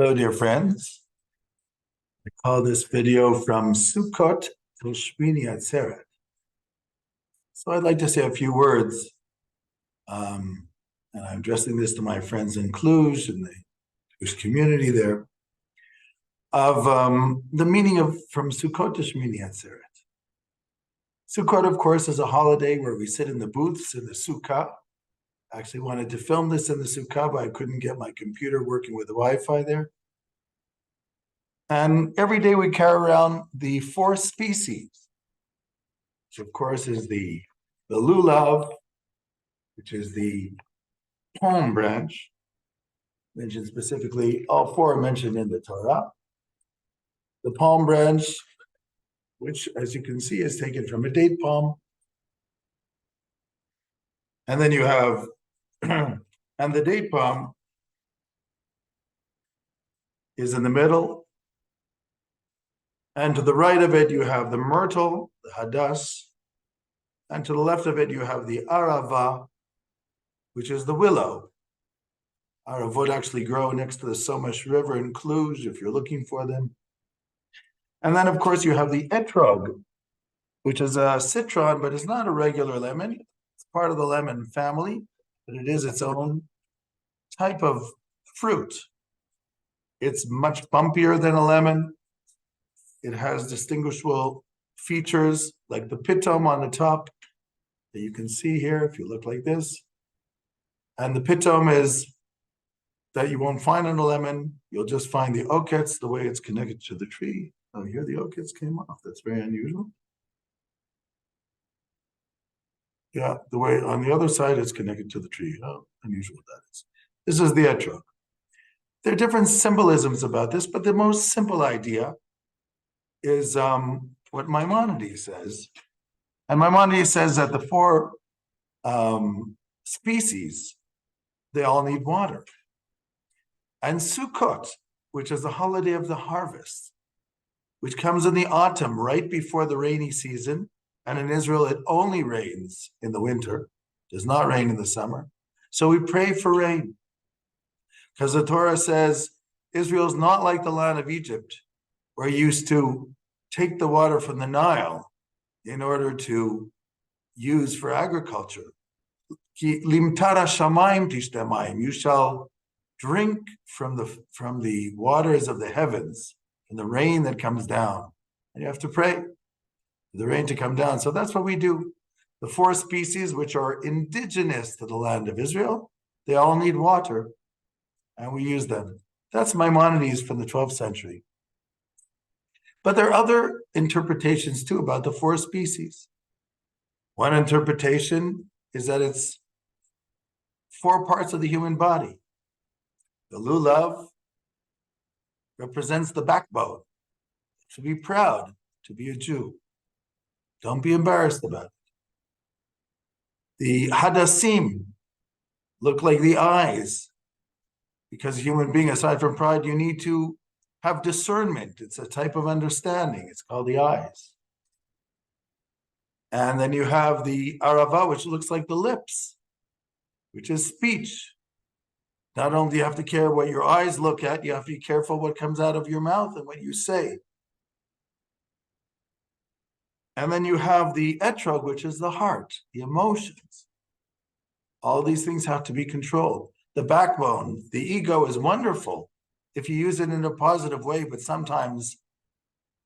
Hello, dear friends. I call this video from Sukkot till Shmini atzeret. So I'd like to say a few words, and I'm addressing this to my friends in Cluj and the Jewish community there, of the meaning of from Sukkot to Shmini atzeret. Sukkot, of course, is a holiday where we sit in the booths in the sukkah. I actually wanted to film this in the sukkah, but I couldn't get my computer working with the Wi-Fi there. And every day we carry around the four species, which of course is the lulav, which is the palm branch, mentioned specifically, all four are mentioned in the Torah. The palm branch, which as you can see is taken from a date palm. And then you have, and the date palm is in the middle. And to the right of it, you have the myrtle, the hadass. And to the left of it, you have the arava, which is the willow. Aravot actually grow next to the Somash River in Cluj, if you're looking for them. And then, of course, you have the etrog, which is a citron, but it's not a regular lemon. It's part of the lemon family, but it is its own type of fruit. It's much bumpier than a lemon. It has distinguishable features like the pitom on the top that you can see here if you look like this. And the pitom is that you won't find in a lemon. You'll just find the okets, the way it's connected to the tree. Oh, here the okets came off. That's very unusual. Yeah, the way on the other side it's connected to the tree. How unusual that is. This is the etrog. There are different symbolisms about this, but the most simple idea is what Maimonides says. And Maimonides says that the four species, they all need water. And Sukkot, which is the holiday of the harvest, which comes in the autumn, right before the rainy season. And in Israel, it only rains in the winter, does not rain in the summer. So we pray for rain. Because the Torah says, Israel's not like the land of Egypt, where you used to take the water from the Nile in order to use for agriculture. Limtara shamayim tishtamayim. You shall drink from the waters of the heavens, and the rain that comes down. And you have to pray for the rain to come down. So that's what we do. The four species which are indigenous to the land of Israel, they all need water, and we use them. That's Maimonides from the 12th century. But there are other interpretations too about the four species. One interpretation is that it's four parts of the human body. The lulav represents the backbone. To be proud to be a Jew. Don't be embarrassed about it. The hadassim look like the eyes. Because a human being, aside from pride, you need to have discernment. It's a type of understanding. It's called the eyes. And then you have the arava, which looks like the lips, which is speech. Not only do you have to care what your eyes look at, you have to be careful what comes out of your mouth and what you say. And then you have the etrog, which is the heart, the emotions. All these things have to be controlled. The backbone, the ego is wonderful if you use it in a positive way, but sometimes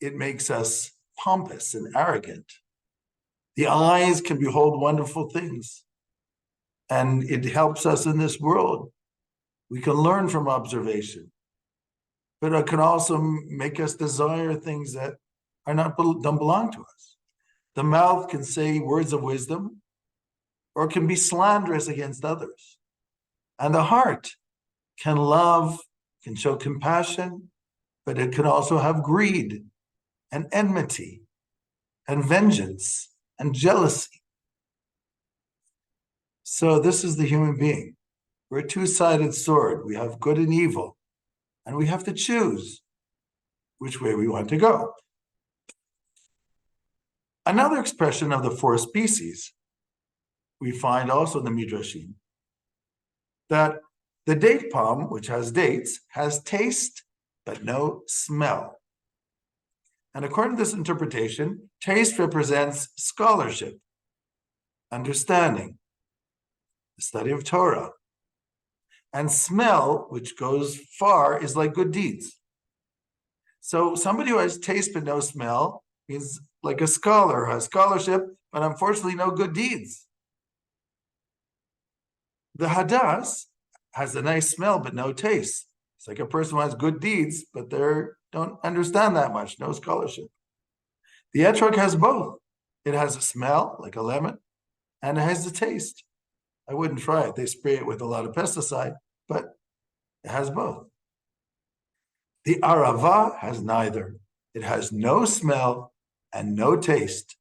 it makes us pompous and arrogant. The eyes can behold wonderful things, and it helps us in this world. We can learn from observation, but it can also make us desire things that don't belong to us. The mouth can say words of wisdom, or it can be slanderous against others. And the heart can love, can show compassion, but it can also have greed and enmity and vengeance and jealousy. So this is the human being. We're a two-sided sword. We have good and evil, and we have to choose which way we want to go. Another expression of the four species we find also in the Midrashim, that The date palm, which has dates, has taste but no smell. And according to this interpretation, taste represents scholarship, understanding, the study of Torah. And smell, which goes far, is like good deeds. So somebody who has taste but no smell is like a scholar, has scholarship, but unfortunately no good deeds. The hadas has a nice smell but no taste. It's like a person who has good deeds, but they don't understand that much, no scholarship. The etrog has both. It has a smell, like a lemon, and it has the taste. I wouldn't try it. They spray it with a lot of pesticide, but it has both. The arava has neither. It has no smell and no taste.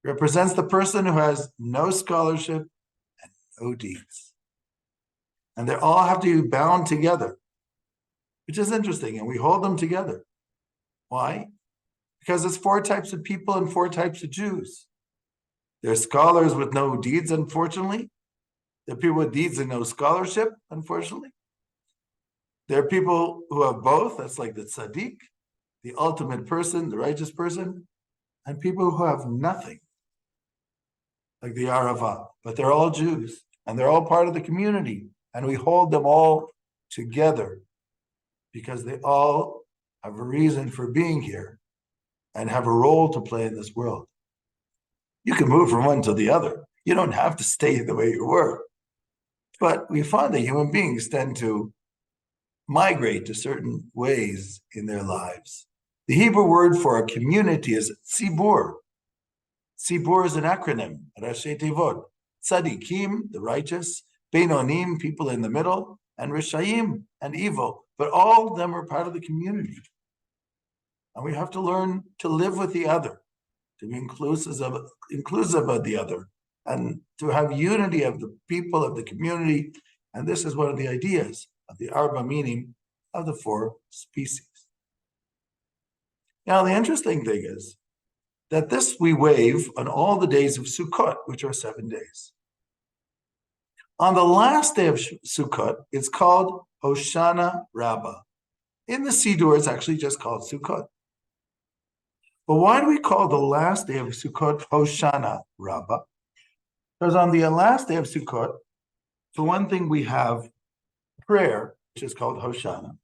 It represents the person who has no scholarship and no deeds. And they all have to be bound together, which is interesting, and we hold them together. Why? Because it's 4 types of people and 4 types of Jews. There are scholars with no deeds, unfortunately. There are people with deeds and no scholarship, unfortunately. There are people who have both, that's like the tzaddik, the ultimate person, the righteous person, and people who have nothing, like the arava. But they're all Jews, and they're all part of the community, and we hold them all together because they all have a reason for being here and have a role to play in this world. You can move from one to the other. You don't have to stay the way you were. But we find that human beings tend to migrate to certain ways in their lives. The Hebrew word for a community is tzibur. Tzibur is an acronym, Rashi Tevot. Tzadikim, the righteous, Beinonim, people in the middle, and Rishayim, and evil. But all of them are part of the community. And we have to learn to live with the other, to be inclusive of the other, and to have unity of the people of the community. And this is one of the ideas of the araba, meaning of the 4 species. Now, the interesting thing is that this we wave on all the days of Sukkot, which are 7 days. On the last day of Sukkot, it's called hoshana raba. In the Siddur, it's actually just called Sukkot. But why do we call the last day of Sukkot hoshana raba? Because on the last day of Sukkot, for one thing, we have prayer, which is called hoshana.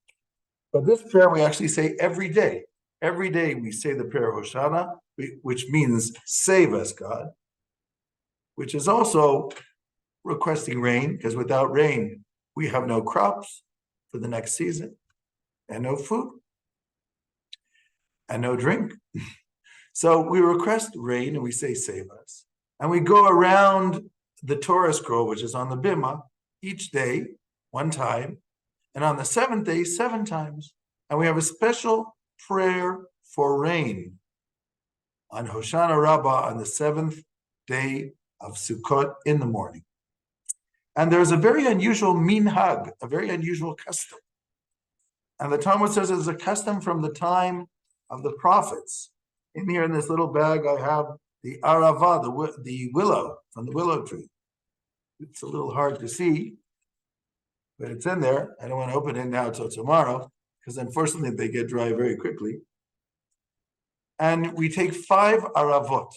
But this prayer we actually say every day. Every day we say the prayer hoshana, which means save us, God, which is also requesting rain, because without rain, we have no crops for the next season, and no food, and no drink. So we request rain, and we say, save us. And we go around the Torah scroll, which is on the bima, each day, 1 time, and on the 7th day, 7 times. And we have a special prayer for rain on Hoshana Rabbah on the 7th day of Sukkot in the morning. And there's a very unusual minhag, a very unusual custom. And the Talmud says it's a custom from the time of the prophets. In here in this little bag, I have the arava, the willow, from the willow tree. It's a little hard to see, but it's in there. I don't want to open it now till tomorrow, because unfortunately they get dry very quickly. And we take 5 aravot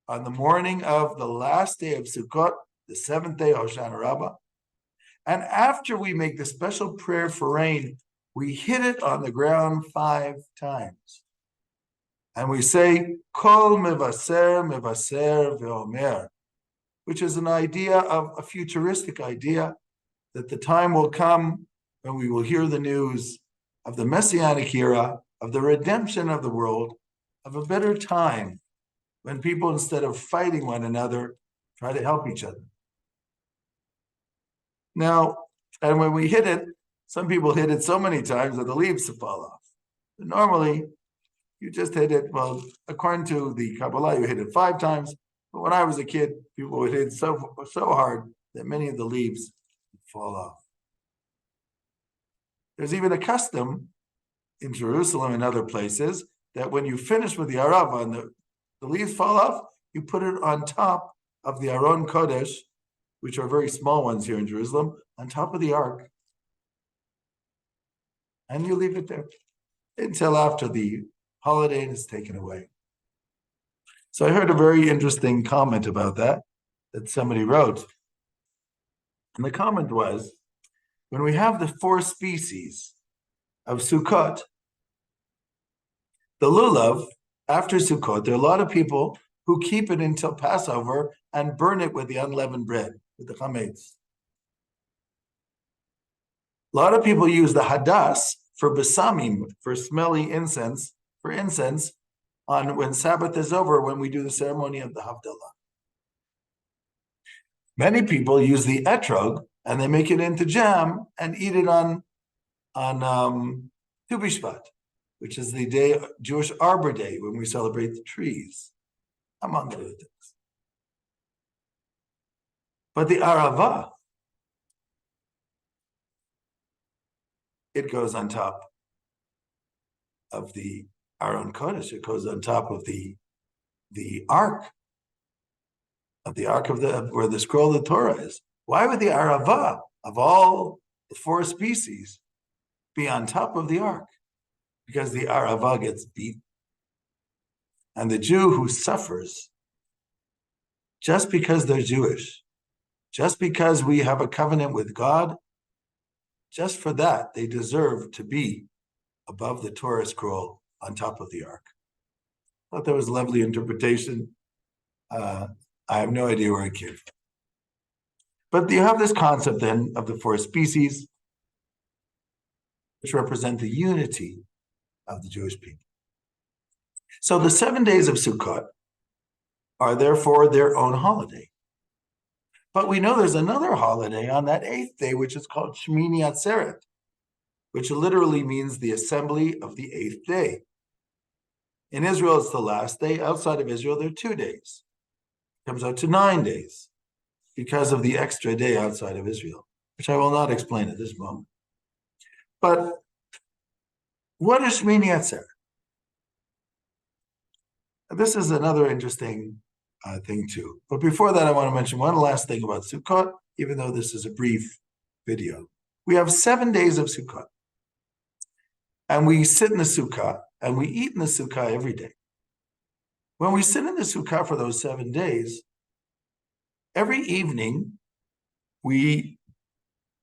on the morning of the last day of Sukkot, the 7th day, Hoshana Rabbah. And after we make the special prayer for rain, we hit it on the ground 5 times. And we say, Kol mevaser, mevaser ve'omer, which is an idea of a futuristic idea that the time will come when we will hear the news of the Messianic era, of the redemption of the world, of a better time when people, instead of fighting one another, try to help each other. Now, and when we hit it, some people hit it so many times that the leaves fall off. But normally, you just hit it, well, according to the Kabbalah, you hit it 5 times. But when I was a kid, people would hit it so hard that many of the leaves would fall off. There's even a custom in Jerusalem and other places that when you finish with the arava and the leaves fall off, you put it on top of the Aron Kodesh, which are very small ones here in Jerusalem, on top of the ark, and you leave it there until after the holiday is taken away. So I heard a very interesting comment about that somebody wrote. And the comment was, when we have the 4 species of sukkot, the lulav, after Sukkot, there are a lot of people who keep it until Passover and burn it with the unleavened bread, with the chametz. A lot of people use the hadas for besamim, for smelly incense, on when Sabbath is over, when we do the ceremony of the Havdalah. Many people use the etrog and they make it into jam and eat it on Tu B'Shvat, which is the day, Jewish Arbor Day, when we celebrate the trees, among other things. But the arava, it goes on top of the Aron Kodesh. It goes on top of the ark of where the scroll of the Torah is. Why would the arava of all the 4 species be on top of the ark? Because the arava gets beat. And the Jew who suffers, just because they're Jewish, just because we have a covenant with God, just for that, they deserve to be above the Torah scroll on top of the ark. I thought that was a lovely interpretation. I have no idea where it came from. But you have this concept then of the 4 species, which represent the unity of the Jewish people. So the 7 days of Sukkot are therefore their own holiday. But we know there's another holiday on that 8th day, which is called Shmini atzeret, which literally means the assembly of the 8th day. In Israel, it's the last day. Outside of Israel, there are 2 days. It comes out to 9 days because of the extra day outside of Israel, which I will not explain at this moment. But what is Shmini atzeret? This is another interesting thing too. But before that, I want to mention one last thing about Sukkot, even though this is a brief video. We have 7 days of Sukkot. And we sit in the Sukkah and we eat in the Sukkah every day. When we sit in the Sukkah for those 7 days, every evening we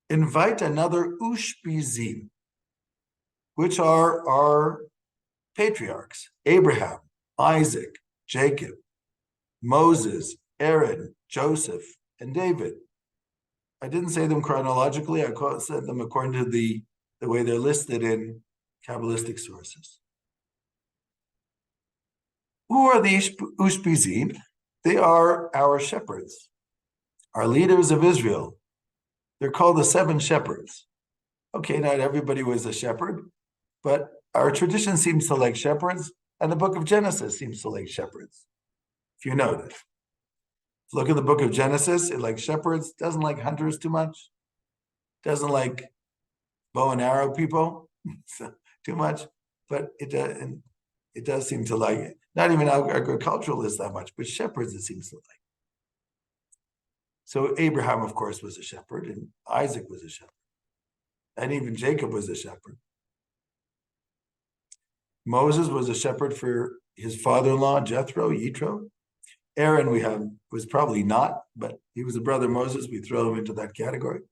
invite another ushpizim, which are our patriarchs, Abraham, Isaac, Jacob, Moses, Aaron, Joseph, and David. I didn't say them chronologically. I said them according to the way they're listed in Kabbalistic sources. Who are the Ushpizim? They are our shepherds, our leaders of Israel. They're called the 7 shepherds. Okay, not everybody was a shepherd, but our tradition seems to like shepherds, and the book of Genesis seems to like shepherds, if you notice. Look at the book of Genesis, it likes shepherds, doesn't like hunters too much, doesn't like bow and arrow people too much, but it does seem to like it. Not even agriculturalists that much, but shepherds it seems to like. So Abraham, of course, was a shepherd, and Isaac was a shepherd, and even Jacob was a shepherd. Moses was a shepherd for his father-in-law, Yitro. Aaron was probably not, but he was a brother of Moses. We throw him into that category.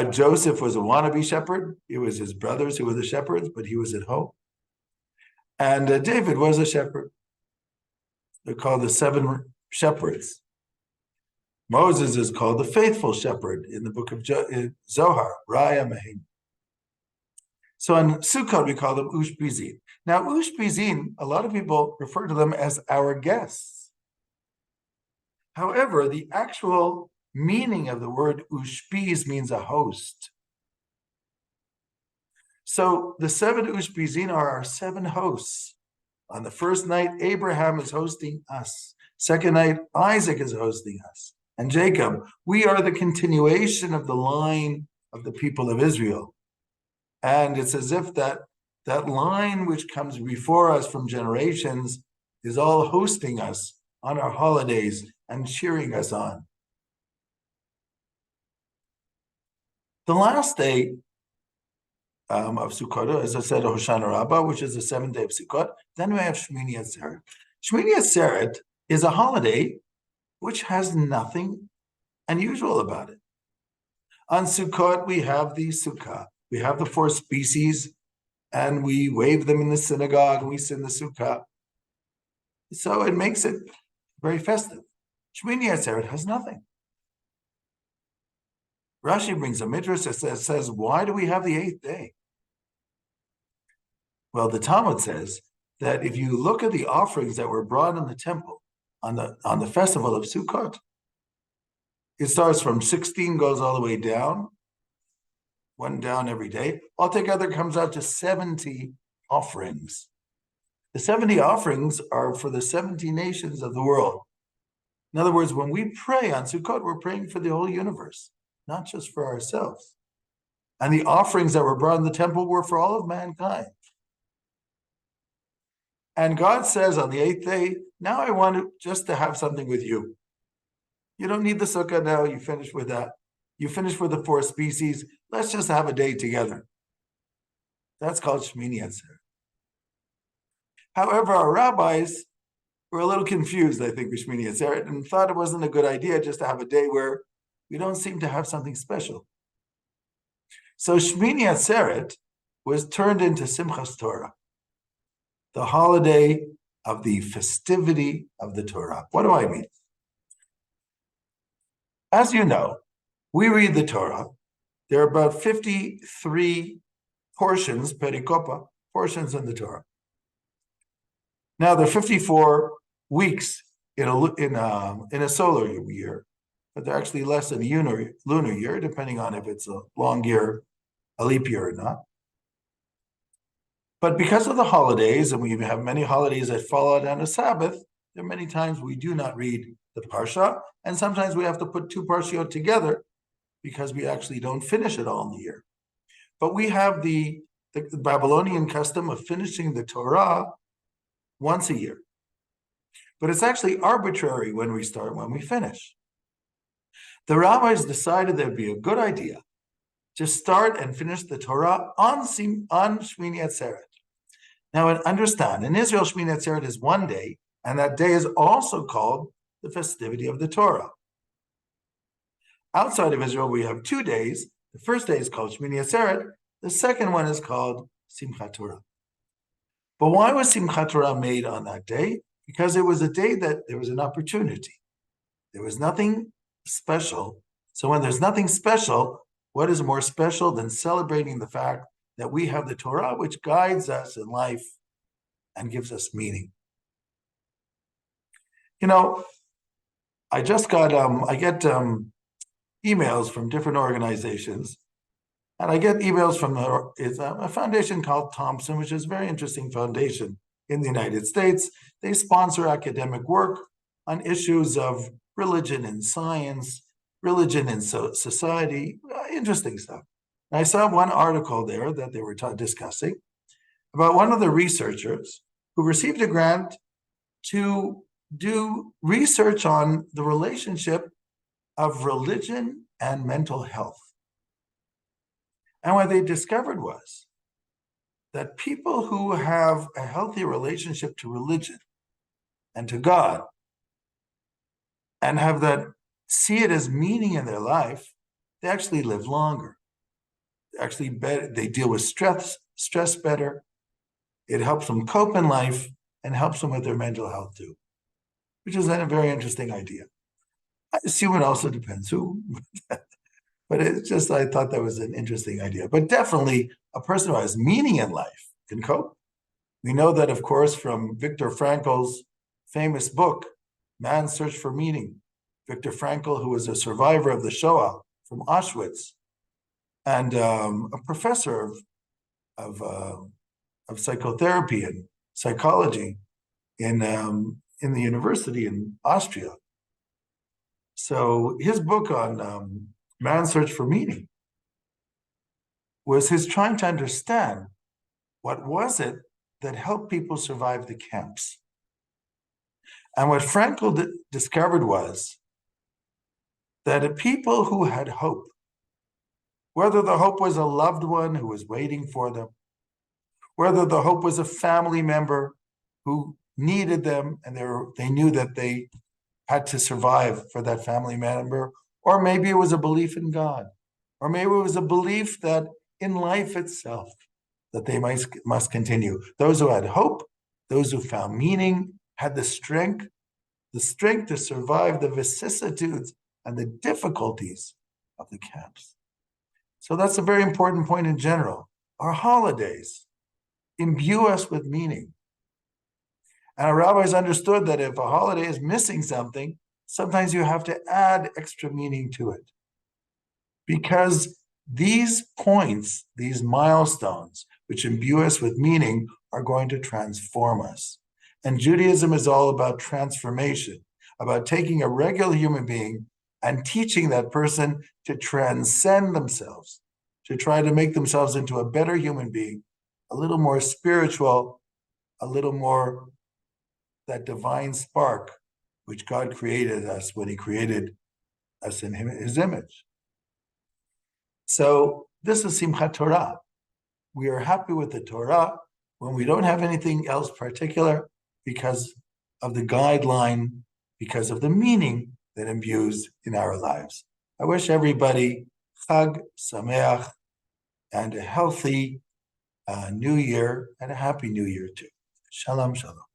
Joseph was a wannabe shepherd. It was his brothers who were the shepherds, but he was at home. And David was a shepherd. They're called the 7 shepherds. Moses is called the faithful shepherd in the book of Zohar, Raya Mahim. So in Sukkot, we call them Ushpizin. Now, Ushpizin, a lot of people refer to them as our guests. However, the actual meaning of the word Ushpiz means a host. So the 7 Ushpizin are our 7 hosts. On the first night, Abraham is hosting us. Second night, Isaac is hosting us. And Jacob, we are the continuation of the line of the people of Israel. And it's as if that line which comes before us from generations is all hosting us on our holidays and cheering us on. The last day of Sukkot, as I said, hoshana raba, which is the 7th day of Sukkot. Then we have Shmini atzeret. Shmini atzeret is a holiday which has nothing unusual about it. On Sukkot, we have the sukkah. We have the 4 species, and we wave them in the synagogue, and we sing the sukkah. So it makes it very festive. Shmini atzeret has nothing. Rashi brings a midrash that says, why do we have the 8th day? Well, the Talmud says that if you look at the offerings that were brought in the temple on the festival of Sukkot, it starts from 16, goes all the way down, one down every day. Altogether comes out to 70 offerings. The 70 offerings are for the 70 nations of the world. In other words, when we pray on Sukkot, we're praying for the whole universe, not just for ourselves. And the offerings that were brought in the temple were for all of mankind. And God says on the 8th day, now I want just to have something with you. You don't need the sukkah now. You finish with that. You finish with the 4 species. Let's just have a day together. That's called Shmini atzeret. However, our rabbis were a little confused, I think, with Shmini atzeret, and thought it wasn't a good idea just to have a day where we don't seem to have something special. So Shmini atzeret was turned into Simchat Torah, the holiday of the festivity of the Torah. What do I mean? As you know, we read the Torah. There are about 53 portions, perikopa, portions in the Torah. Now, there are 54 weeks in a solar year, but they're actually less than a lunar year, depending on if it's a long year, a leap year or not. But because of the holidays, and we have many holidays that fall out on a Sabbath, there are many times we do not read the parsha, and sometimes we have to put 2 parshiot together because we actually don't finish it all in the year. But we have the Babylonian custom of finishing the Torah once a year. But it's actually arbitrary when we start, when we finish. The rabbis decided that it'd be a good idea to start and finish the Torah on Shmini atzeret. Now, understand, in Israel, Shmini atzeret is one day, and that day is also called the festivity of the Torah. Outside of Israel, we have 2 days. The first day is called Shmini atzeret. The second one is called Simchat Torah. But why was Simchat Torah made on that day? Because it was a day that there was an opportunity. There was nothing special. So when there's nothing special, what is more special than celebrating the fact that we have the Torah, which guides us in life and gives us meaning? You know, I just got, I get emails from different organizations, and I get emails from a foundation called Thompson, which is a very interesting foundation in the United States. They sponsor academic work on issues of religion and science, religion and society, interesting stuff. And I saw one article there that they were discussing about one of the researchers who received a grant to do research on the relationship of religion and mental health. And what they discovered was that people who have a healthy relationship to religion and to God and have that, see it as meaning in their life, they actually live longer. Actually, they deal with stress better. It helps them cope in life and helps them with their mental health too, which is a very interesting idea. I assume it also depends who, but it's just, I thought that was an interesting idea. But definitely a person who has meaning in life can cope. We know that, of course, from Viktor Frankl's famous book, Man's Search for Meaning. Viktor Frankl, who was a survivor of the Shoah from Auschwitz, and a professor of psychotherapy and psychology in the university in Austria. So his book on Man's Search for Meaning was his trying to understand what was it that helped people survive the camps. And what Frankl discovered was that people who had hope whether the hope was a loved one who was waiting for them, whether the hope was a family member who needed them and they knew that they had to survive for that family member, or maybe it was a belief in God, or maybe it was a belief that in life itself, that they must continue. Those who had hope, those who found meaning, had the strength to survive the vicissitudes and the difficulties of the camps. So that's a very important point in general. Our holidays imbue us with meaning. And our rabbis understood that if a holiday is missing something, sometimes you have to add extra meaning to it. Because these points, these milestones, which imbue us with meaning, are going to transform us. And Judaism is all about transformation, about taking a regular human being and teaching that person to transcend themselves, to try to make themselves into a better human being, a little more spiritual, a little more that divine spark which God created us when he created us in his image. So this is simchat Torah. We are happy with the Torah when we don't have anything else particular because of the guideline, because of the meaning that imbues in our lives. I wish everybody Chag Sameach and a healthy new year and a happy new year too. Shalom, shalom.